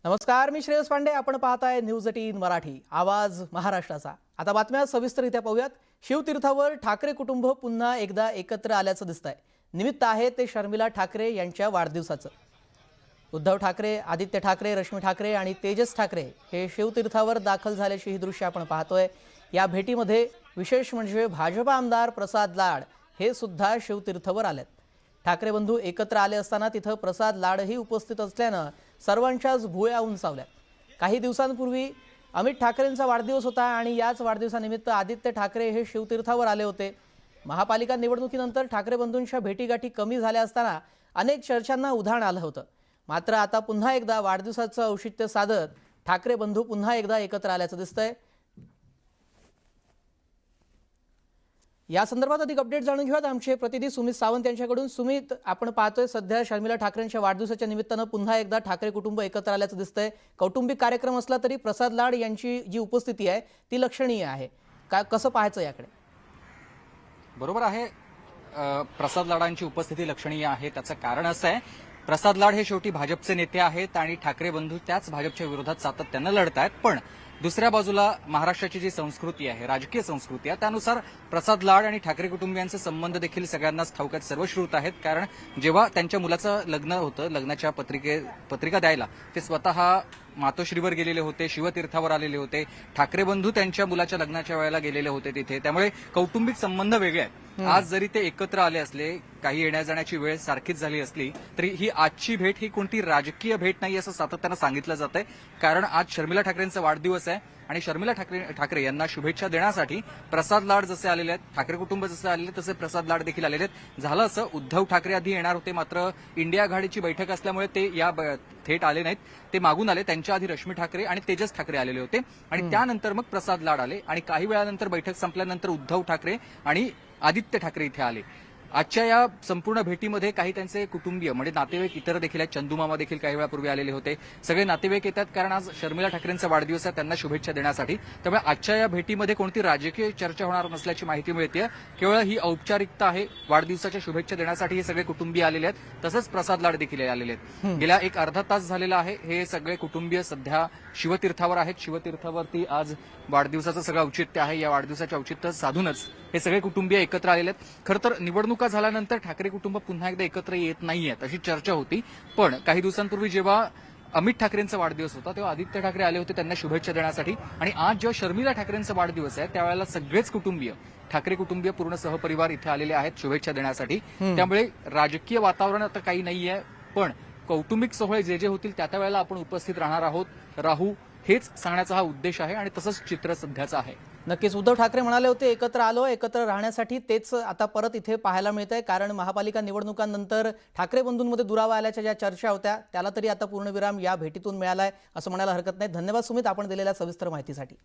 नमस्कार, मी श्रेयस पांडे. आपण पाहताय न्यूज 18 मराठी, आवाज महाराष्ट्राचा. आता बातम्या सविस्तररित्या पाहूयात. शिवतीर्थावर ठाकरे कुटुंब पुन्हा एकदा एकत्र आल्याचं दिसतंय. निमित्त आहे ते शर्मिला ठाकरे यांच्या वाढदिवसाचं. उद्धव ठाकरे, आदित्य ठाकरे, रश्मी ठाकरे आणि तेजस ठाकरे हे शिवतीर्थावर दाखल झाल्याची ही दृश्य आपण पाहतोय. या भेटीमध्ये विशेष म्हणजे भाजपा आमदार प्रसाद लाड हे सुद्धा शिवतीर्थावर आलेत. ठाकरे बंधू एकत्र आले असताना तिथं प्रसाद लाडही उपस्थित असल्यानं सर्वांच्याच भुवया उंचावल्या. काही दिवसांपूर्वी अमित ठाकरेंचा वाढदिवस होता आणि याच वाढदिवसानिमित्त आदित्य ठाकरे हे शिवतीर्थावर आले होते. महापालिका निवडणुकीनंतर ठाकरे बंधूंच्या भेटीगाठी कमी झाल्या असताना अनेक चर्चांना उधाण आलं होतं. मात्र आता पुन्हा एकदा वाढदिवसाचं औचित्य साधत ठाकरे बंधू पुन्हा एकदा एकत्र आल्याचं दिसतंय. या संदर्भात अधिक अपडेट जाणून घेऊयात आमचे प्रतिनिधी सुमित सावंत यांच्याकडून. सुमित, आपण पाहतोय सध्या शर्मिला ठाकरेंच्या वाढदिवसाच्या निमित्तानं पुन्हा एकदा ठाकरे कुटुंब एकत्र आल्याचं दिसतंय. कौटुंबिक कार्यक्रम असला तरी प्रसाद लाड यांची जी उपस्थिती आहे ती लक्षणीय आहे. कसं पाहायचं याकडे? बरोबर आहे, प्रसाद लाडांची उपस्थिती लक्षणीय आहे. त्याचं कारण असं आहे, प्रसाद लाड हे शेवटी भाजपचे नेते आहेत आणि ठाकरे बंधू त्याच भाजपच्या विरोधात सातत्यानं लढत आहेत. पण दुसऱ्या बाजूला महाराष्ट्राची जी संस्कृती आहे, राजकीय संस्कृती आहे, त्यानुसार प्रसाद लाड आणि ठाकरे कुटुंबियांचे संबंध देखील सगळ्यांनाच ठाऊक आहेत, सर्वश्रुत आहेत. कारण जेव्हा त्यांच्या मुलाचं लग्न होतं, लग्नाच्या पत्रिका द्यायला ते स्वतः मातोश्रीवर गेलेले होते, शिवतीर्थावर आलेले होते. ठाकरे बंधू त्यांच्या मुलाच्या लग्नाच्या वेळेला गेलेले होते तिथे. त्यामुळे कौटुंबिक संबंध वेगळे आहेत. आज जरी ते एकत्र आले असले, काही येण्या जाण्याची वेळ सारखीच झाली असली तरी ही आजची भेट ही कोणती राजकीय भेट नाही असं सातत्यानं सांगितलं जात आहे. कारण आज शर्मिला ठाकरेंचा वाढदिवस आहे आणि शर्मिला ठाकरे यांना शुभेच्छा देण्यासाठी प्रसाद लाड जसे आलेले आहेत, ठाकरे कुटुंब जसे आलेले तसे प्रसाद लाड देखील आलेले आहेत. झालं असं, उद्धव ठाकरे आधी येणार होते, मात्र इंडिया आघाडीची बैठक असल्यामुळे ते थेट आले नाहीत. ते मागून आले. त्यांच्या आधी रश्मी ठाकरे आणि तेजस ठाकरे आलेले होते आणि त्यानंतर मग प्रसाद लाड आले आणि काही वेळानंतर बैठक संपल्यानंतर उद्धव ठाकरे आणि आदित्य ठाकरे इथे आले. आजच्या या संपूर्ण भेटीमध्ये काही त्यांचे कुटुंबीय म्हणजे नातेवाईक इतर देखील आहेत. चंदूमामा देखील काही वेळापूर्वी आलेले होते. सगळे नातेवाईक येतात कारण आज शर्मिला ठाकरेंचा वाढदिवस आहे, त्यांना शुभेच्छा देण्यासाठी. त्यामुळे आजच्या या भेटीमध्ये कोणती राजकीय चर्चा होणार नसल्याची माहिती मिळते. केवळ ही औपचारिकता आहे. वाढदिवसाच्या शुभेच्छा देण्यासाठी हे सगळे कुटुंबीय आलेले आहेत. तसंच प्रसाद लाड देखील आलेले आहेत. गेल्या एक अर्धा तास झालेला आहे. हे सगळे कुटुंबीय सध्या शिवतीर्थावर आहेत. शिवतीर्थावरती आज वाढदिवसाचं सगळं औचित्य आहे. या वाढदिवसाचे औचित्य साधूनच हे सगळे कुटुंबीय एकत्र आलेले आहेत. खरं तर निवडणुका झाल्यानंतर ठाकरे कुटुंब पुन्हा एकदा एकत्र येत नाहीयेत अशी चर्चा होती. पण काही दिवसांपूर्वी जेव्हा अमित ठाकरेंचा वाढदिवस होता तेव्हा आदित्य ठाकरे आले होते त्यांना शुभेच्छा देण्यासाठी. आणि आज जेव्हा शर्मिला ठाकरेंचा वाढदिवस आहे त्यावेळेला सगळेच कुटुंबीय, ठाकरे कुटुंबीय पूर्ण सहपरिवार इथे आलेले आहेत शुभेच्छा देण्यासाठी. त्यामुळे राजकीय वातावरण आता काही नाहीये, पण कौटुंबिक सोहळे जे होतील त्या वेळेला आपण उपस्थित राहू हेच सांगण्याचा हा उद्देश आहे आणि तसंच चित्र सध्याचं आहे. नक्कीच उद्धव ठाकरे म्हणाले होते एकत्र आलो, एकत्र राहण्यासाठी. तेच आता परत इथे पाहायला मिळतंय. कारण महापालिका निवडणुकांनंतर ठाकरे बंधूंमध्ये दुरावा आल्याच्या ज्या चर्चा होत्या त्याला तरी आता पूर्णविराम या भेटीतून मिळालाय असं म्हणायला हरकत नाही. धन्यवाद सुमित, आपण दिलेल्या सविस्तर माहितीसाठी.